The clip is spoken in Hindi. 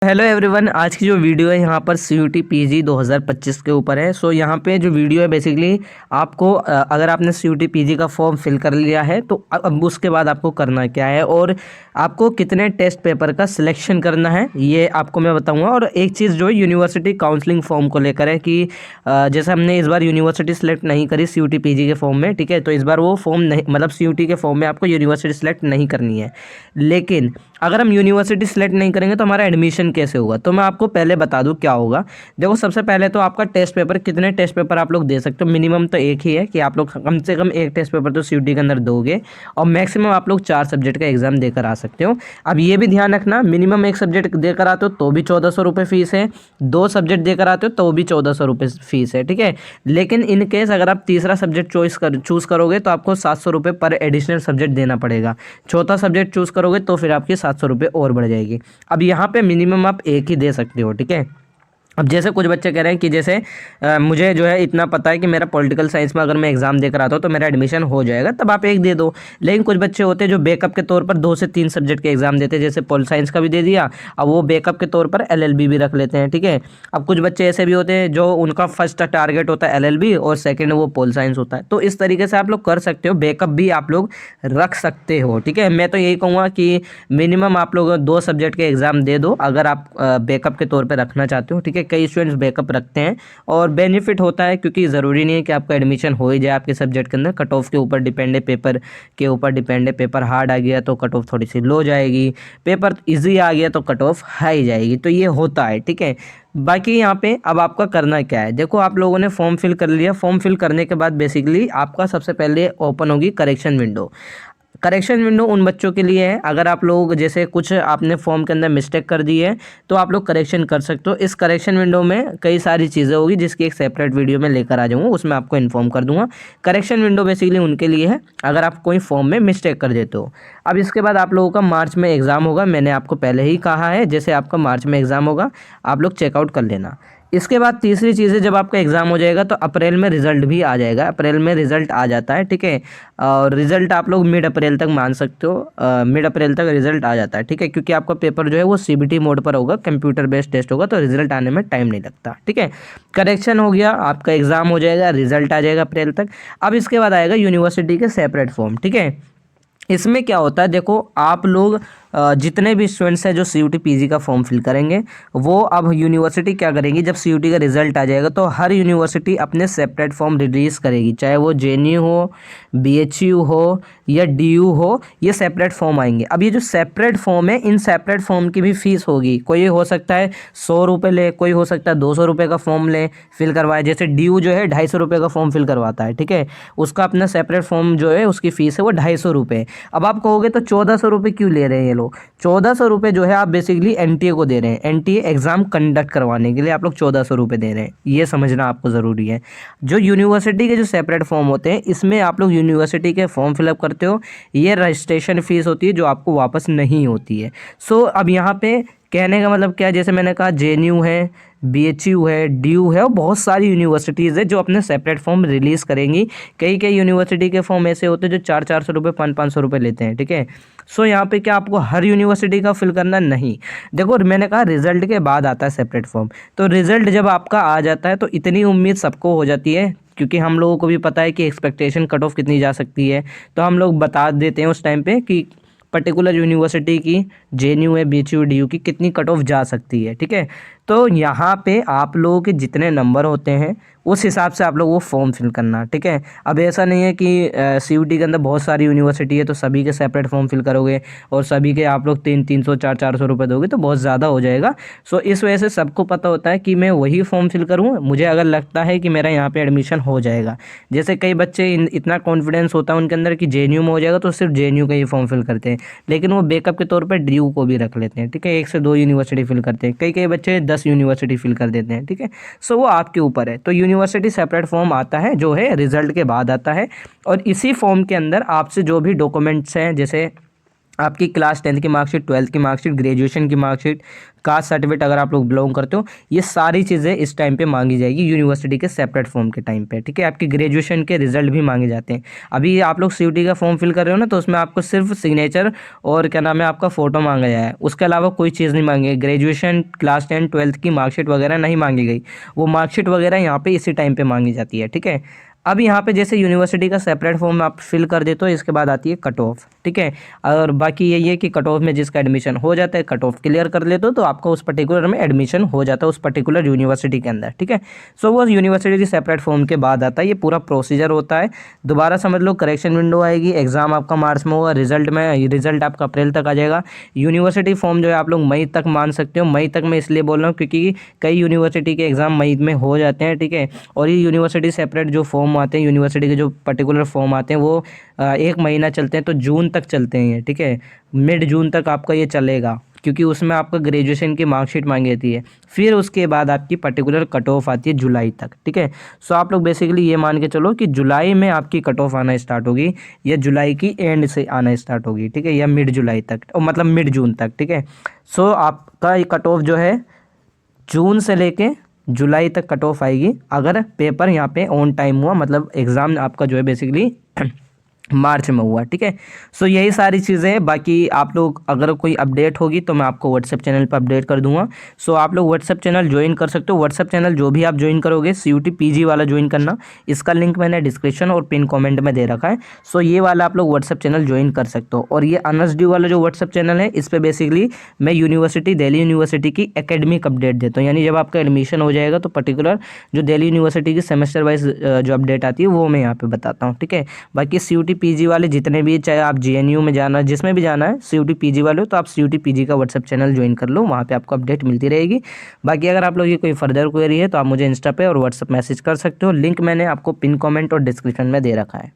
हेलो एवरीवन, आज की जो वीडियो है यहाँ पर CUT PG 2025 के ऊपर है। सो यहाँ पे जो वीडियो है बेसिकली आपको अगर आपने CUT PG का फॉर्म फिल कर लिया है तो अब उसके बाद आपको करना क्या है और आपको कितने टेस्ट पेपर का सिलेक्शन करना है ये आपको मैं बताऊंगा। और एक चीज़ जो है यूनिवर्सिटी काउंसलिंग फॉर्म को लेकर है कि जैसे हमने इस बार यूनिवर्सिटी सेलेक्ट नहीं करी CUT PG के फॉर्म में, ठीक है, तो इस बार वो फॉर्म नहीं, मतलब CUT के फॉर्म में आपको यूनिवर्सिटी सेलेक्ट नहीं करनी है। लेकिन अगर हम यूनिवर्सिटी सेलेक्ट नहीं करेंगे तो हमारा एडमिशन कैसे होगा, तो मैं आपको पहले बता दूं क्या होगा। देखो, सबसे पहले तो आपका टेस्ट पेपर, कितने टेस्ट पेपर आप लोग दे सकते हो, मिनिमम तो एक ही है कि आप लोग कम से कम एक टेस्ट पेपर तो CUT के अंदर दोगे और मैक्सिमम आप लोग 4 सब्जेक्ट का एग्जाम देकर आ सकते हो। अब ये भी ध्यान रखना, मिनिमम एक सब्जेक्ट देकर आते हो तो भी 1400 रुपये फीस है, 2 सब्जेक्ट देकर आते हो तो भी 1400 रुपये फीस है, ठीक है। लेकिन इन केस अगर आप तीसरा सब्जेक्ट चूज़ करोगे तो आपको 700 रुपये पर एडिशनल सब्जेक्ट देना पड़ेगा। चौथा सब्जेक्ट चूज़ करोगे तो फिर आपकी 700 रुपये और बढ़ जाएगी। अब यहाँ पे मिनिमम आप एक ही दे सकते हो, ठीक है। अब जैसे कुछ बच्चे कह रहे हैं कि जैसे मुझे जो है इतना पता है कि मेरा पॉलिटिकल साइंस में अगर मैं एग्जाम देकर आता हूँ तो मेरा एडमिशन हो जाएगा, तब आप एक दे दो। लेकिन कुछ बच्चे होते हैं जो बैकअप के तौर पर 2 से 3 सब्जेक्ट के एग्जाम देते हैं, जैसे पॉल साइंस का भी दे दिया, अब वो बैकअप के तौर पर LLB भी रख लेते हैं, ठीक है। अब कुछ बच्चे ऐसे भी होते हैं जो उनका फर्स्ट टारगेट होता है LLB और सेकेंड वो पॉल साइंस होता है। तो इस तरीके से आप लोग कर सकते हो, बैकअप भी आप लोग रख सकते हो, ठीक है। मैं तो यही कहूँगा कि मिनिमम आप लोग 2 सब्जेक्ट के एग्जाम दे दो अगर आप बैकअप के तौर पर रखना चाहते हो, ठीक है। कई स्टूडेंट्स बैकअप रखते हैं और बेनिफिट होता है, क्योंकि ज़रूरी नहीं है कि आपका एडमिशन हो ही जाए आपके सब्जेक्ट के अंदर। कट ऑफ के ऊपर डिपेंड है, पेपर के ऊपर डिपेंड है। पेपर हार्ड आ गया तो कट ऑफ थोड़ी सी लो जाएगी, पेपर इजी आ गया तो कट ऑफ हाई जाएगी, तो ये होता है, ठीक है। बाकी यहाँ पे अब आपका करना क्या है, देखो आप लोगों ने फॉर्म फिल कर लिया। फॉर्म फिल करने के बाद बेसिकली आपका सबसे पहले ओपन होगी करेक्शन विंडो। करेक्शन विंडो उन बच्चों के लिए है, अगर आप लोग जैसे कुछ आपने फॉर्म के अंदर मिस्टेक कर दी है तो आप लोग करेक्शन कर सकते हो। इस करेक्शन विंडो में कई सारी चीज़ें होगी जिसकी एक सेपरेट वीडियो में लेकर आ जाऊँगा, उसमें आपको इन्फॉर्म कर दूंगा। करेक्शन विंडो बेसिकली उनके लिए है अगर आप कोई फॉर्म में मिस्टेक कर देते हो। अब इसके बाद आप लोगों का मार्च में एग्ज़ाम होगा, मैंने आपको पहले ही कहा है, जैसे आपका मार्च में एग्ज़ाम होगा आप लोग चेकआउट कर लेना। इसके बाद तीसरी चीज़ है, जब आपका एग्ज़ाम हो जाएगा तो अप्रैल में रिजल्ट भी आ जाएगा। अप्रैल में रिजल्ट आ जाता है, ठीक है। और रिजल्ट आप लोग मिड अप्रैल तक मान सकते हो, मिड अप्रैल तक रिजल्ट आ जाता है, ठीक है, क्योंकि आपका पेपर जो है वो CBT मोड पर होगा, कंप्यूटर बेस्ड टेस्ट होगा, तो रिजल्ट आने में टाइम नहीं लगता, ठीक है। करेक्शन हो गया, आपका एग्ज़ाम हो जाएगा, रिजल्ट आ जाएगा अप्रैल तक। अब इसके बाद आएगा यूनिवर्सिटी के सेपरेट फॉर्म, ठीक है। इसमें क्या होता है, देखो आप लोग जितने भी स्टूडेंट्स हैं जो CUT PG का फॉर्म फिल करेंगे, वो अब यूनिवर्सिटी क्या करेंगी, जब CUT का रिजल्ट आ जाएगा तो हर यूनिवर्सिटी अपने सेपरेट फॉर्म रिलीज़ करेगी, चाहे वो JNU हो, BHU हो या DU हो, ये सेपरेट फॉर्म आएंगे। अब ये जो सेपरेट फॉर्म है, इन सेपरेट फॉर्म की भी फीस होगी। कोई हो सकता है 100 रुपये ले, कोई हो सकता है 200 रुपये का फॉर्म ले, फिल करवाए। जैसे DU जो है 250 रुपये का फॉर्म फिल करवाता है, ठीक है, उसका अपना सेपरेट फॉर्म जो है उसकी फ़ीस है वो 250 रुपये। अब आप कहोगे तो 1400 रुपये क्यों ले रहे हैं ये लोग। 1400 रुपये जो है आप बेसिकली NTA को दे रहे हैं, NTA एग्ज़ाम कंडक्ट करवाने के लिए आप लोग 1400 रुपये दे रहे हैं, ये समझना आपको ज़रूरी है। जो यूनिवर्सिटी के जो सेपरेट फॉर्म होते हैं, इसमें आप लोग यूनिवर्सिटी के फॉर्म फिलअप करते हो, ये रजिस्ट्रेशन फ़ीस होती है जो आपको वापस नहीं होती है। सो अब यहाँ पे कहने का मतलब क्या है, जैसे मैंने कहा JNU है, BHU है, DU है, और बहुत सारी यूनिवर्सिटीज़ है जो अपने सेपरेट फॉर्म रिलीज़ करेंगी। कई कई यूनिवर्सिटी के फॉर्म ऐसे होते हैं जो 400-400 रुपये, 500-500 रुपये लेते हैं, ठीक है। सो यहाँ पे क्या आपको हर यूनिवर्सिटी का फिल करना नहीं। देखो मैंने कहा रिजल्ट के बाद आता है सेपरेट फॉर्म, तो रिजल्ट जब आपका आ जाता है तो इतनी उम्मीद सबको हो जाती है, क्योंकि हम लोगों को भी पता है कि एक्सपेक्टेशन कट ऑफ कितनी जा सकती है, तो हम लोग बता देते हैं उस टाइम पे कि पर्टिकुलर यूनिवर्सिटी की, JNU है, BHU, DU की कितनी कट ऑफ जा सकती है, ठीक है। तो यहाँ पे आप लोगों के जितने नंबर होते हैं उस हिसाब से आप लोग वो फॉर्म फिल करना, ठीक है। अब ऐसा नहीं है कि CUT के अंदर बहुत सारी यूनिवर्सिटी है तो सभी के सेपरेट फॉर्म फिल करोगे और सभी के आप लोग 300-300, 400-400 रुपये दोगे तो बहुत ज़्यादा हो जाएगा। सो इस वजह से सबको पता होता है कि मैं वही फॉर्म फिल करूँ मुझे अगर लगता है कि मेरा यहाँ पे एडमिशन हो जाएगा। जैसे कई बच्चे इतना कॉन्फिडेंस होता है उनके अंदर कि JNU में हो जाएगा तो सिर्फ JNU का ही फॉर्म फिल करते हैं, लेकिन वो बैकअप के तौर पर DU को भी रख लेते हैं, ठीक है। 1 से 2 यूनिवर्सिटी फिल करते हैं, कई कई बच्चे 10 यूनिवर्सिटी फिल कर देते हैं, ठीक है। सो वो आपके ऊपर है। तो यूनिवर्सिटी सेपरेट फॉर्म आता है जो है रिजल्ट के बाद आता है, और इसी फॉर्म के अंदर आपसे जो भी डॉक्यूमेंट्स हैं, जैसे आपकी क्लास 10th की मार्कशीट, 12th की मार्कशीट, ग्रेजुएशन की मार्कशीट, कास्ट सर्टिफिकेट अगर आप लोग बिलोंग करते हो, ये सारी चीज़ें इस टाइम पे मांगी जाएगी यूनिवर्सिटी के सेपरेट फॉर्म के टाइम पे, ठीक है। आपकी ग्रेजुएशन के रिजल्ट भी मांगे जाते हैं। अभी आप लोग सीयूटी का फॉर्म फिल कर रहे हो ना, तो उसमें आपको सिर्फ सिग्नेचर और क्या नाम है आपका फ़ोटो मांगा गया है, उसके अलावा कोई चीज़ नहीं मांगी है। ग्रेजुएशन, क्लास 10, 12th की मार्कशीट वगैरह नहीं मांगी गई, वो मार्कशीट वगैरह यहाँ पे इसी टाइम पे मांगी जाती है, ठीक है। अब यहाँ पे जैसे यूनिवर्सिटी का सेपरेट फॉर्म आप फिल कर देते हो, इसके बाद आती है कट ऑफ, ठीक है। और बाकी यही है कि कट ऑफ में जिसका एडमिशन हो जाता है, कट ऑफ क्लियर कर लेते हो तो आपका उस पर्टिकुलर में एडमिशन हो जाता है उस पर्टिकुलर यूनिवर्सिटी के अंदर, ठीक है। सो वो यूनिवर्सिटी सेपरेट फॉर्म के बाद आता है, ये पूरा प्रोसीजर होता है। दोबारा समझ लो, करेक्शन विंडो आएगी, एग्जाम आपका मार्च में होगा, रिजल्ट आपका अप्रैल तक आ जाएगा। यूनिवर्सिटी फॉर्म जो है आप लोग मई तक मान सकते हो। मई तक मैं इसलिए बोल रहा हूँ क्योंकि कई यूनिवर्सिटी के एग्जाम मई में हो जाते हैं, ठीक है। और ये यूनिवर्सिटी सेपरेट जो फॉर्म आते हैं, यूनिवर्सिटी के जो पर्टिकुलर फॉर्म आते हैं, वो 1 महीना चलते हैं, तो जून तक चलते हैं ये, ठीक है। मिड जून तक आपका ये चलेगा, क्योंकि उसमें आपका ग्रेजुएशन की मार्कशीट मांगी जाती है। फिर उसके बाद आपकी पर्टिकुलर कट ऑफ आती है जुलाई तक, ठीक है। सो आप लोग बेसिकली ये मान के चलो कि जुलाई में आपकी कट ऑफ आना स्टार्ट होगी, या जुलाई की एंड से आना स्टार्ट होगी, ठीक है, या मिड जुलाई तक, और मतलब मिड जून तक, ठीक है। सो आपका ये कट ऑफ जो है जून से लेके जुलाई तक कट ऑफ आएगी, अगर पेपर यहाँ पे ऑन टाइम हुआ, मतलब एग्ज़ाम आपका जो है बेसिकली मार्च में हुआ, ठीक है। सो यही सारी चीज़ें हैं। बाकी आप लोग अगर कोई अपडेट होगी तो मैं आपको व्हाट्सएप चैनल पर अपडेट कर दूंगा। सो आप लोग व्हाट्सएप चैनल ज्वाइन कर सकते हो। व्हाट्सएप चैनल जो भी आप ज्वाइन करोगे, सीयूटी पीजी वाला ज्वाइन करना, इसका लिंक मैंने डिस्क्रिप्शन और पिन कमेंट में दे रखा है। सो ये वाला आप लोग व्हाट्सएप चैनल ज्वाइन कर सकते हो। और ये अनएसडी वाला जो व्हाट्सएप चैनल है, इस पर बेसिकली मैं दिल्ली यूनिवर्सिटी की एकेडमिक अपडेट देता हूँ। यानी जब आपका एडमिशन हो जाएगा तो पर्टिकुलर जो दिल्ली यूनिवर्सिटी की सेमेस्टर वाइज जो अपडेट आती है वो मैं यहाँ पे बताता हूँ, ठीक है। बाकी सीयूटी पीजी वाले जितने भी, चाहे आप जेएनयू में जाना, जिसमें भी जाना है सीयूटी पीजी वाले हो, तो आप सीयूटी पीजी का व्हाट्सएप चैनल ज्वाइन कर लो, वहाँ पे आपको अपडेट मिलती रहेगी। बाकी अगर आप लोग की कोई फर्दर क्वेरी है तो आप मुझे इंस्टा पे और व्हाट्सएप मैसेज कर सकते हो। लिंक मैंने आपको पिन कमेंट और डिस्क्रिप्शन में दे रखा है।